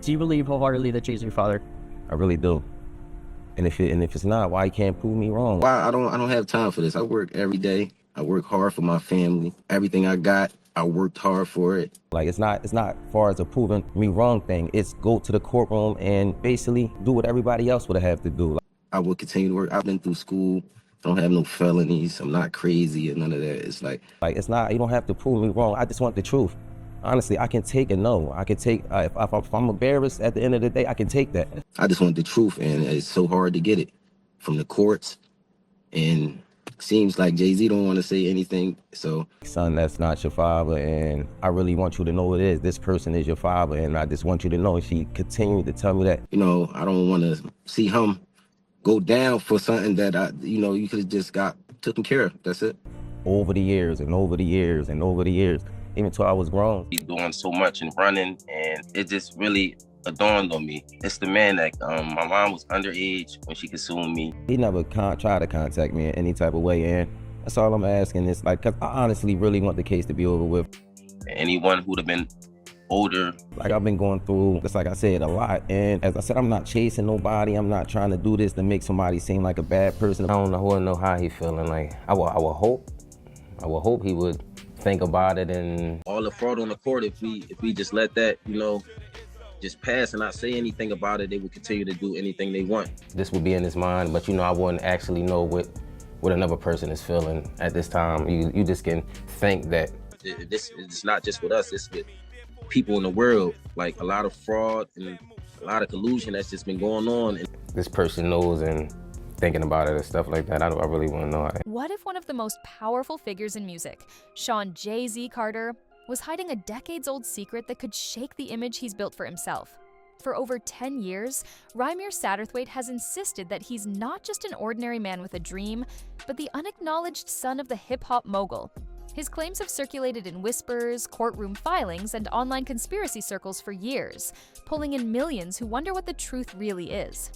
Do you believe wholeheartedly that Jay's your father? I really do. And if it's not, why you can't prove me wrong? Why I don't have time for this. I work every day. I work hard for my family. Everything I got, I worked hard for it. Like it's not far as a proving me wrong thing. It's go to the courtroom and basically do what everybody else would have to do. I will continue to work. I've been through school. I don't have no felonies. I'm not crazy or none of that. It's like it's not. You don't have to prove me wrong. I just want the truth. Honestly, I can take a no. I can take if I'm embarrassed at the end of the day, I can take that. I just want the truth, and it's so hard to get it from the courts. And seems like Jay-Z don't want to say anything. So, son, that's not your father, and I really want you to know it is. This person is your father, and I just want you to know. She continued to tell me that. You know, I don't want to see him go down for something that you could have just got taken care of. That's it. Over the years and over the years and over the years. Even till I was grown. He's doing so much and running, and it just really dawned on me. It's the man that my mom was underage when she consumed me. He never tried to contact me in any type of way, and that's all I'm asking. Is because I honestly really want the case to be over with. Anyone who'd have been older. Like I've been going through, just like I said, a lot. And as I said, I'm not chasing nobody. I'm not trying to do this to make somebody seem like a bad person. I don't know how he feeling. Like I will hope he would think about it. And all the fraud on the court, if we just let that, just pass and not say anything about it, they would continue to do anything they want. This would be in his mind, but I wouldn't actually know what another person is feeling at this time. You just can think that it's not just with us, it's with people in the world. Like a lot of fraud and a lot of collusion that's just been going on. And this person knows and thinking about it and stuff like that. I really want to know. What if one of the most powerful figures in music, Shawn Jay-Z Carter, was hiding a decades-old secret that could shake the image he's built for himself? For over 10 years, Rymir Satterthwaite has insisted that he's not just an ordinary man with a dream, but the unacknowledged son of the hip-hop mogul. His claims have circulated in whispers, courtroom filings, and online conspiracy circles for years, pulling in millions who wonder what the truth really is.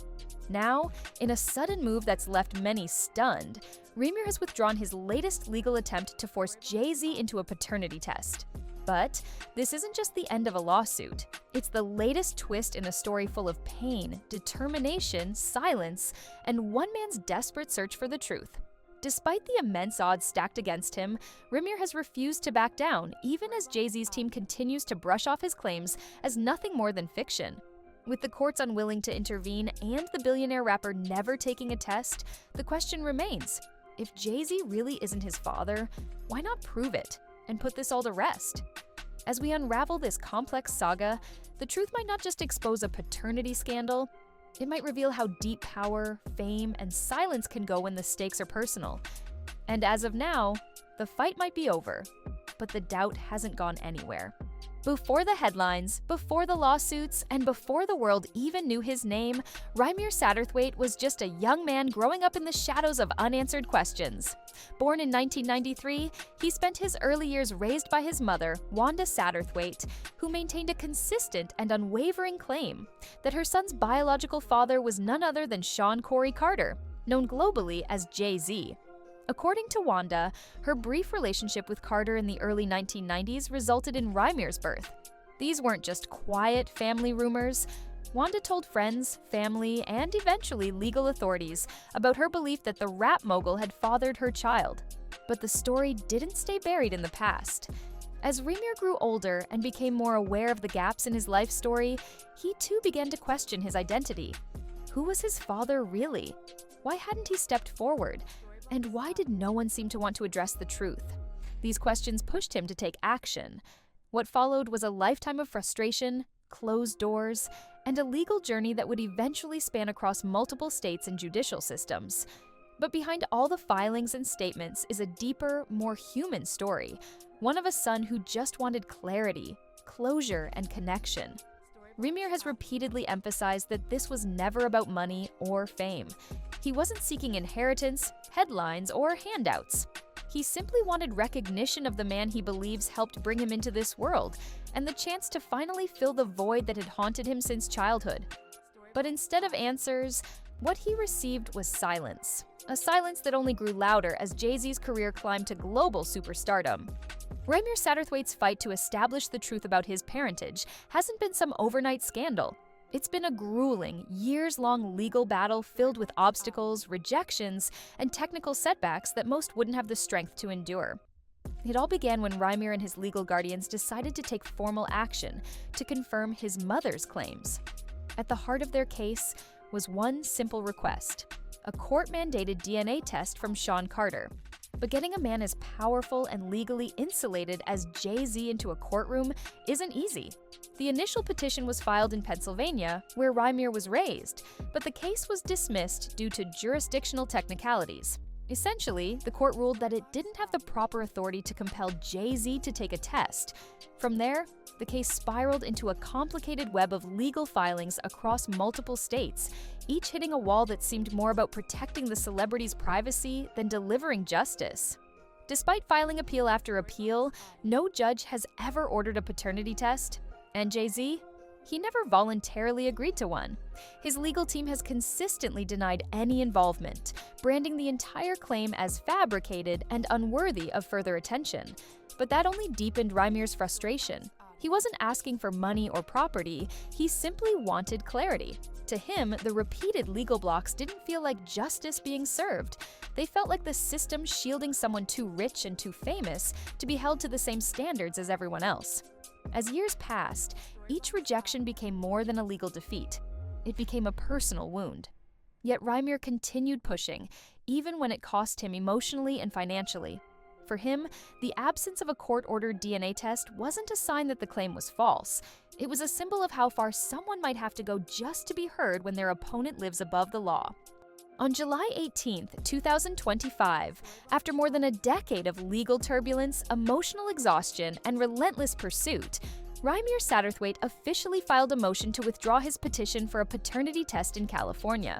Now, in a sudden move that's left many stunned, Rymir has withdrawn his latest legal attempt to force Jay-Z into a paternity test. But this isn't just the end of a lawsuit. It's the latest twist in a story full of pain, determination, silence, and one man's desperate search for the truth. Despite the immense odds stacked against him, Rymir has refused to back down, even as Jay-Z's team continues to brush off his claims as nothing more than fiction. With the courts unwilling to intervene and the billionaire rapper never taking a test, the question remains: if Jay-Z really isn't his father, why not prove it and put this all to rest? As we unravel this complex saga, the truth might not just expose a paternity scandal, it might reveal how deep power, fame, and silence can go when the stakes are personal. And as of now, the fight might be over, but the doubt hasn't gone anywhere. Before the headlines, before the lawsuits, and before the world even knew his name, Rymir Satterthwaite was just a young man growing up in the shadows of unanswered questions. Born in 1993, he spent his early years raised by his mother, Wanda Satterthwaite, who maintained a consistent and unwavering claim that her son's biological father was none other than Shawn Corey Carter, known globally as Jay-Z. According to Wanda, her brief relationship with Carter in the early 1990s resulted in Rymir's birth. These weren't just quiet family rumors. Wanda told friends, family, and eventually legal authorities about her belief that the rap mogul had fathered her child. But the story didn't stay buried in the past. As Rymir grew older and became more aware of the gaps in his life story, he too began to question his identity. Who was his father really? Why hadn't he stepped forward? And why did no one seem to want to address the truth? These questions pushed him to take action. What followed was a lifetime of frustration, closed doors, and a legal journey that would eventually span across multiple states and judicial systems. But behind all the filings and statements is a deeper, more human story, one of a son who just wanted clarity, closure, and connection. Rymir has repeatedly emphasized that this was never about money or fame. He wasn't seeking inheritance, headlines, or handouts. He simply wanted recognition of the man he believes helped bring him into this world, and the chance to finally fill the void that had haunted him since childhood. But instead of answers, what he received was silence. A silence that only grew louder as Jay-Z's career climbed to global superstardom. Rymir Satterthwaite's fight to establish the truth about his parentage hasn't been some overnight scandal. It's been a grueling, years-long legal battle filled with obstacles, rejections, and technical setbacks that most wouldn't have the strength to endure. It all began when Rymir and his legal guardians decided to take formal action to confirm his mother's claims. At the heart of their case was one simple request: a court-mandated DNA test from Shawn Carter. But getting a man as powerful and legally insulated as Jay-Z into a courtroom isn't easy. The initial petition was filed in Pennsylvania, where Rymir was raised, but the case was dismissed due to jurisdictional technicalities. Essentially, the court ruled that it didn't have the proper authority to compel Jay-Z to take a test. From there, the case spiraled into a complicated web of legal filings across multiple states, each hitting a wall that seemed more about protecting the celebrity's privacy than delivering justice. Despite filing appeal after appeal, no judge has ever ordered a paternity test, and Jay-Z? He never voluntarily agreed to one. His legal team has consistently denied any involvement, branding the entire claim as fabricated and unworthy of further attention. But that only deepened Rymir's frustration. He wasn't asking for money or property, he simply wanted clarity. To him, the repeated legal blocks didn't feel like justice being served. They felt like the system shielding someone too rich and too famous to be held to the same standards as everyone else. As years passed, each rejection became more than a legal defeat. It became a personal wound. Yet Rymir continued pushing, even when it cost him emotionally and financially. For him, the absence of a court-ordered DNA test wasn't a sign that the claim was false. It was a symbol of how far someone might have to go just to be heard when their opponent lives above the law. On July 18, 2025, after more than a decade of legal turbulence, emotional exhaustion, and relentless pursuit, Rymir Satterthwaite officially filed a motion to withdraw his petition for a paternity test in California.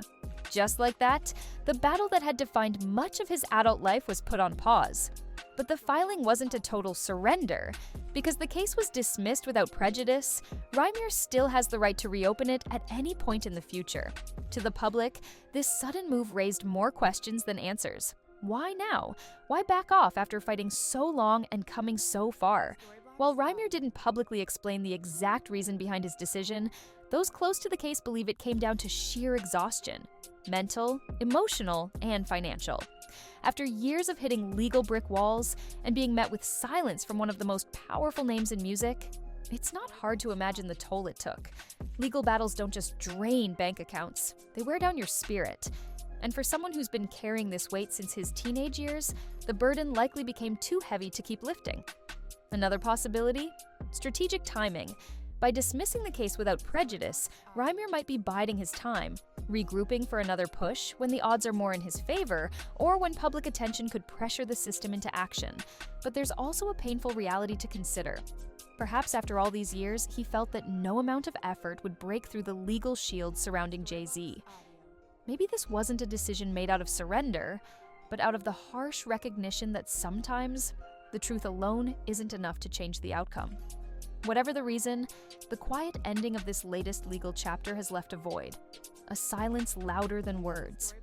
Just like that, the battle that had defined much of his adult life was put on pause. But the filing wasn't a total surrender. Because the case was dismissed without prejudice, Rymir still has the right to reopen it at any point in the future. To the public, this sudden move raised more questions than answers. Why now? Why back off after fighting so long and coming so far? While Rymir didn't publicly explain the exact reason behind his decision, those close to the case believe it came down to sheer exhaustion: mental, emotional, and financial. After years of hitting legal brick walls and being met with silence from one of the most powerful names in music, it's not hard to imagine the toll it took. Legal battles don't just drain bank accounts, they wear down your spirit. And for someone who's been carrying this weight since his teenage years, the burden likely became too heavy to keep lifting. Another possibility? Strategic timing. By dismissing the case without prejudice, Rymir might be biding his time, regrouping for another push when the odds are more in his favor or when public attention could pressure the system into action. But there's also a painful reality to consider. Perhaps after all these years, he felt that no amount of effort would break through the legal shield surrounding Jay-Z. Maybe this wasn't a decision made out of surrender, but out of the harsh recognition that sometimes the truth alone isn't enough to change the outcome. Whatever the reason, the quiet ending of this latest legal chapter has left a void, a silence louder than words.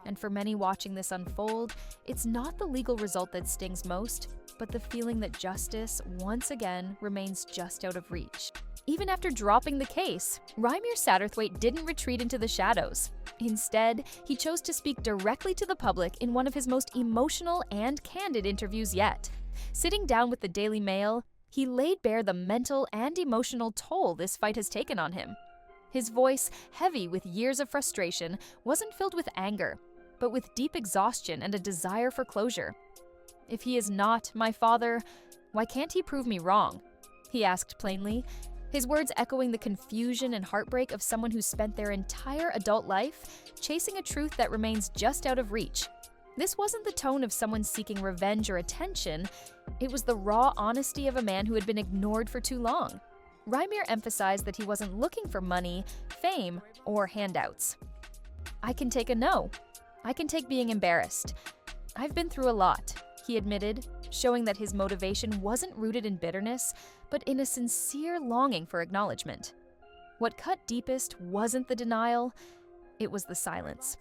And for many watching this unfold, it's not the legal result that stings most, but the feeling that justice, once again, remains just out of reach. Even after dropping the case, Rymir Satterthwaite didn't retreat into the shadows. Instead, he chose to speak directly to the public in one of his most emotional and candid interviews yet. Sitting down with the Daily Mail, he laid bare the mental and emotional toll this fight has taken on him. His voice, heavy with years of frustration, wasn't filled with anger, but with deep exhaustion and a desire for closure. "If he is not my father, why can't he prove me wrong?" he asked plainly, his words echoing the confusion and heartbreak of someone who spent their entire adult life chasing a truth that remains just out of reach. This wasn't the tone of someone seeking revenge or attention, it was the raw honesty of a man who had been ignored for too long. Rymir emphasized that he wasn't looking for money, fame, or handouts. "I can take a no. I can take being embarrassed. I've been through a lot," he admitted, showing that his motivation wasn't rooted in bitterness, but in a sincere longing for acknowledgement. What cut deepest wasn't the denial, it was the silence.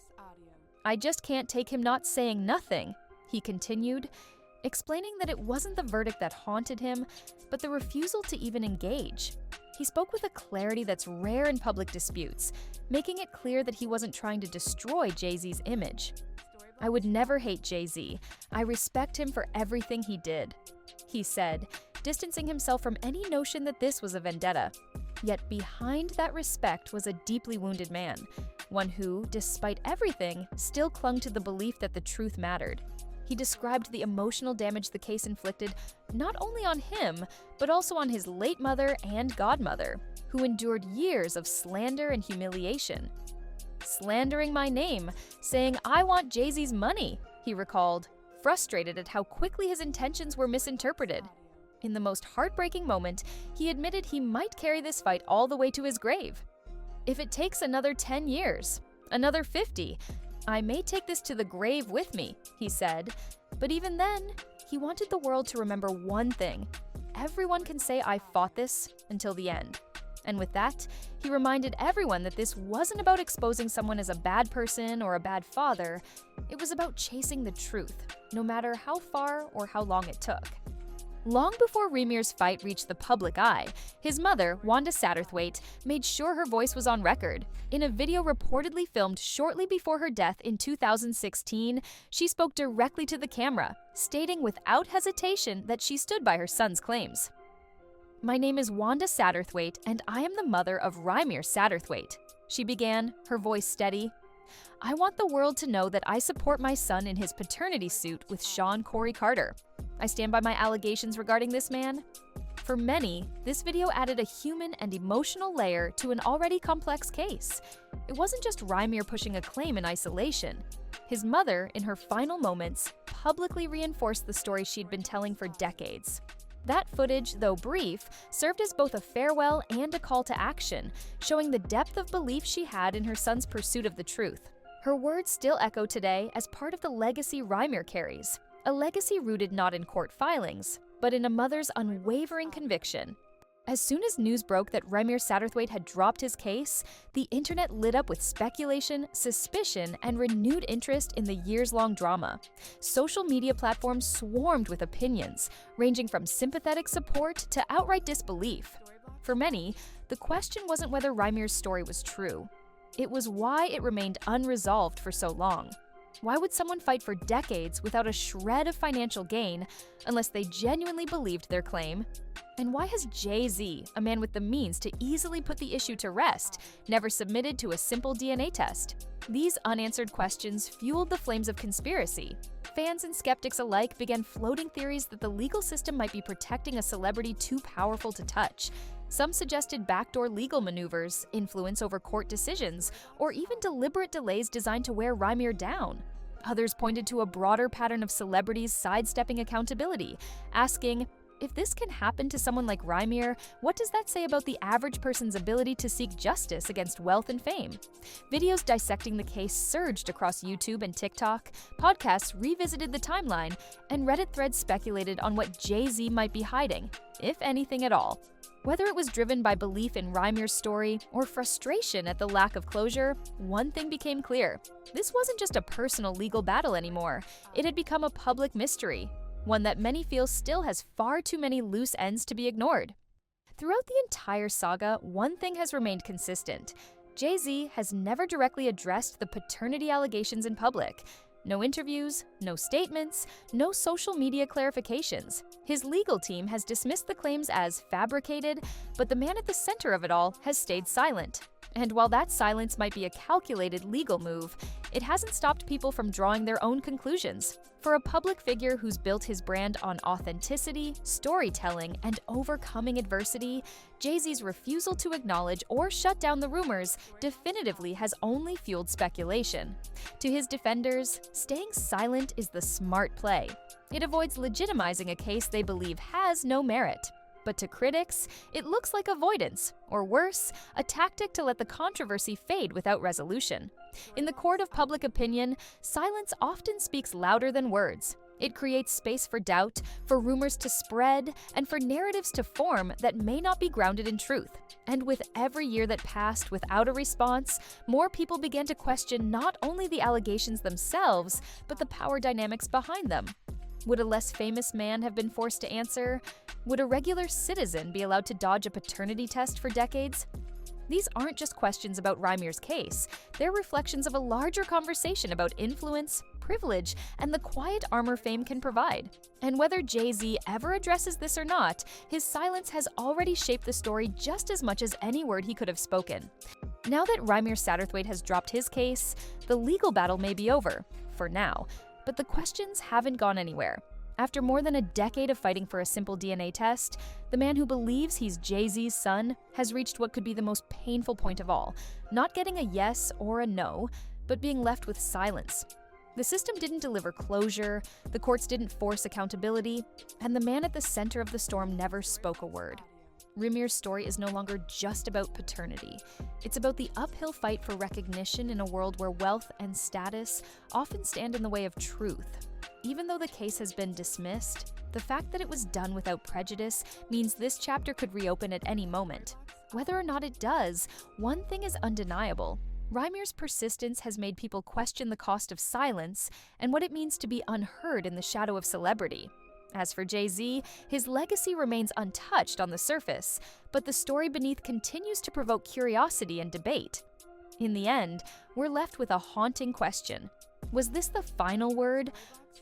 "I just can't take him not saying nothing," he continued, explaining that it wasn't the verdict that haunted him, but the refusal to even engage. He spoke with a clarity that's rare in public disputes, making it clear that he wasn't trying to destroy Jay-Z's image. "I would never hate Jay-Z. I respect him for everything he did," he said, distancing himself from any notion that this was a vendetta. Yet behind that respect was a deeply wounded man, one who, despite everything, still clung to the belief that the truth mattered. He described the emotional damage the case inflicted not only on him, but also on his late mother and godmother, who endured years of slander and humiliation. "Slandering my name, saying I want Jay-Z's money," he recalled, frustrated at how quickly his intentions were misinterpreted. In the most heartbreaking moment, he admitted he might carry this fight all the way to his grave. "If it takes another 10 years, another 50, I may take this to the grave with me," he said. But even then, he wanted the world to remember one thing: everyone can say I fought this until the end. And with that, he reminded everyone that this wasn't about exposing someone as a bad person or a bad father. It was about chasing the truth, no matter how far or how long it took. Long before Rymir's fight reached the public eye, his mother, Wanda Satterthwaite, made sure her voice was on record. In a video reportedly filmed shortly before her death in 2016, she spoke directly to the camera, stating without hesitation that she stood by her son's claims. "My name is Wanda Satterthwaite, and I am the mother of Rymir Satterthwaite," she began, her voice steady. "I want the world to know that I support my son in his paternity suit with Shawn Carter. I stand by my allegations regarding this man." For many, this video added a human and emotional layer to an already complex case. It wasn't just Rymir pushing a claim in isolation. His mother, in her final moments, publicly reinforced the story she'd been telling for decades. That footage, though brief, served as both a farewell and a call to action, showing the depth of belief she had in her son's pursuit of the truth. Her words still echo today as part of the legacy Rymir carries, a legacy rooted not in court filings, but in a mother's unwavering conviction. As soon as news broke that Rymir Satterthwaite had dropped his case, the internet lit up with speculation, suspicion, and renewed interest in the years-long drama. Social media platforms swarmed with opinions, ranging from sympathetic support to outright disbelief. For many, the question wasn't whether Rymir's story was true. It was why it remained unresolved for so long. Why would someone fight for decades without a shred of financial gain unless they genuinely believed their claim? And why has Jay-Z, a man with the means to easily put the issue to rest, never submitted to a simple DNA test? These unanswered questions fueled the flames of conspiracy. Fans and skeptics alike began floating theories that the legal system might be protecting a celebrity too powerful to touch. Some suggested backdoor legal maneuvers, influence over court decisions, or even deliberate delays designed to wear Rymir down. Others pointed to a broader pattern of celebrities sidestepping accountability, asking, if this can happen to someone like Rymir, what does that say about the average person's ability to seek justice against wealth and fame? Videos dissecting the case surged across YouTube and TikTok, podcasts revisited the timeline, and Reddit threads speculated on what Jay-Z might be hiding, if anything at all. Whether it was driven by belief in Rymir's story or frustration at the lack of closure, one thing became clear. This wasn't just a personal legal battle anymore. It had become a public mystery, one that many feel still has far too many loose ends to be ignored. Throughout the entire saga, one thing has remained consistent. Jay-Z has never directly addressed the paternity allegations in public. No interviews, no statements, no social media clarifications. His legal team has dismissed the claims as fabricated, but the man at the center of it all has stayed silent. And while that silence might be a calculated legal move, it hasn't stopped people from drawing their own conclusions. For a public figure who's built his brand on authenticity, storytelling, and overcoming adversity, Jay-Z's refusal to acknowledge or shut down the rumors definitively has only fueled speculation. To his defenders, staying silent is the smart play. It avoids legitimizing a case they believe has no merit. But to critics, it looks like avoidance, or worse, a tactic to let the controversy fade without resolution. In the court of public opinion, silence often speaks louder than words. It creates space for doubt, for rumors to spread, and for narratives to form that may not be grounded in truth. And with every year that passed without a response, more people began to question not only the allegations themselves, but the power dynamics behind them. Would a less famous man have been forced to answer? Would a regular citizen be allowed to dodge a paternity test for decades? These aren't just questions about Rymir's case, they're reflections of a larger conversation about influence, privilege, and the quiet armor fame can provide. And whether Jay-Z ever addresses this or not, his silence has already shaped the story just as much as any word he could have spoken. Now that Rymir Satterthwaite has dropped his case, the legal battle may be over, for now, but the questions haven't gone anywhere. After more than a decade of fighting for a simple DNA test, the man who believes he's Jay-Z's son has reached what could be the most painful point of all, not getting a yes or a no, but being left with silence. The system didn't deliver closure, the courts didn't force accountability, and the man at the center of the storm never spoke a word. Rymir's story is no longer just about paternity. It's about the uphill fight for recognition in a world where wealth and status often stand in the way of truth. Even though the case has been dismissed, the fact that it was done without prejudice means this chapter could reopen at any moment. Whether or not it does, one thing is undeniable. Rymir's persistence has made people question the cost of silence and what it means to be unheard in the shadow of celebrity. As for Jay-Z, his legacy remains untouched on the surface, but the story beneath continues to provoke curiosity and debate. In the end, we're left with a haunting question. Was this the final word,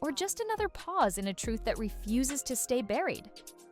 or just another pause in a truth that refuses to stay buried?